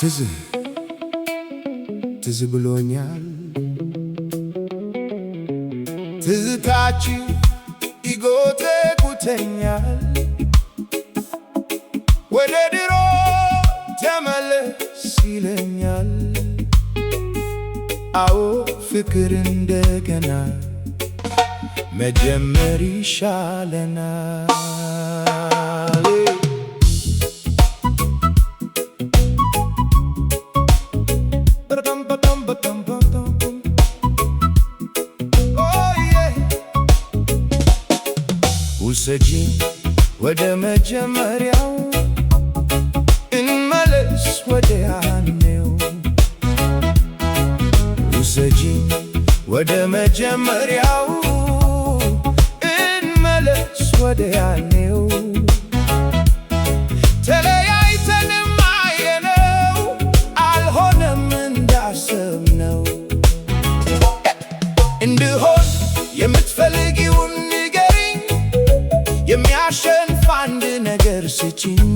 ትዝ ብሎኛል ትዝታችሁ ይጎተጉተኛል ወደ ድሮ ተመለስ ይለኛል። አዎ ፍቅር እንደገና መጀመር ይሻለናል። ውሰጂኝ ወደ መጀመሪያው እንመለስ ወደ ያኔው። ውሰጂኝ ወደ መጀመሪያው እንመለስ ወደ ያኔው። ተለያይተንም አየነው አልሆነም እንዳሰብነው። እንድሆን የምትፈልጊውን ንገሪኝ፣ የሚያሸንፍ አንድ ነገር ስጪኝ።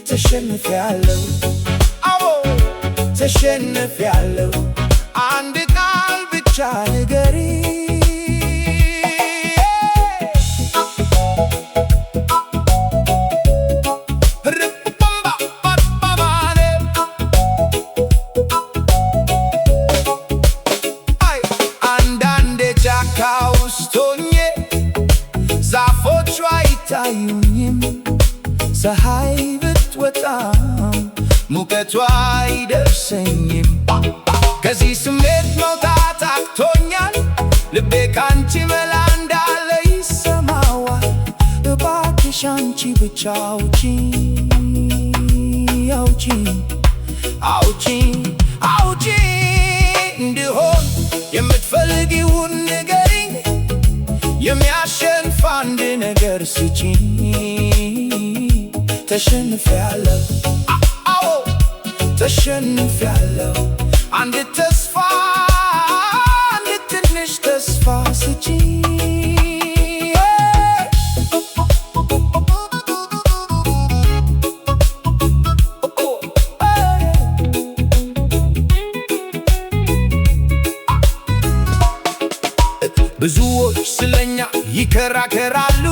ተሸንፌያለሁ፣ አዎ ተሸንፌያለሁ። አንድ ቃል ብቻ ንገሪኝ። አንዳንዴ ጫካ ውስጥ ሆኜ ዛፎቹ አይታዩኝም፣ ፀሐይ ብትወጣም ሙቀቷ አይደርሰኝም። ከዚህ ስሜት መውጣት አቅቶኛል፣ ልቤ ካንቺ መላ እንዳለ ይሰማዋል። እባክሽ አንቺ ብቻ አውጪኝ አውጪኝ አውጪኝ አውጪኝ። እንድሆን የምትፈልጊውን ንገሪኝ፣ የሚያሸንፍ አንድ ነገር ስጪኝ። ተሸንፌያለሁ፣ አዎ ተሸንፌያለሁ። አንድ ተስፋ፣ አንድ ትንሽ ተስፋ ስጪኝ። ብዙዎች ስለኛ ይከራከራሉ፣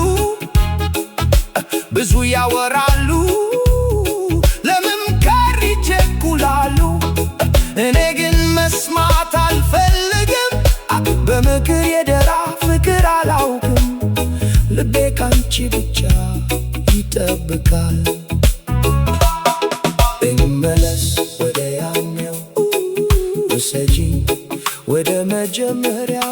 ብዙ ያወራሉ፣ ለመምከር ይቸኩላሉ። እኔ ግን መስማት አልፈልግም፣ በምክር የደራ ፍቅር አላውቅም። ልቤ ካንቺ ብቻ ይጠብቃል። እንመለስ ወደ ያኔው፣ ውሰጂኝ ወደ መጀመሪያ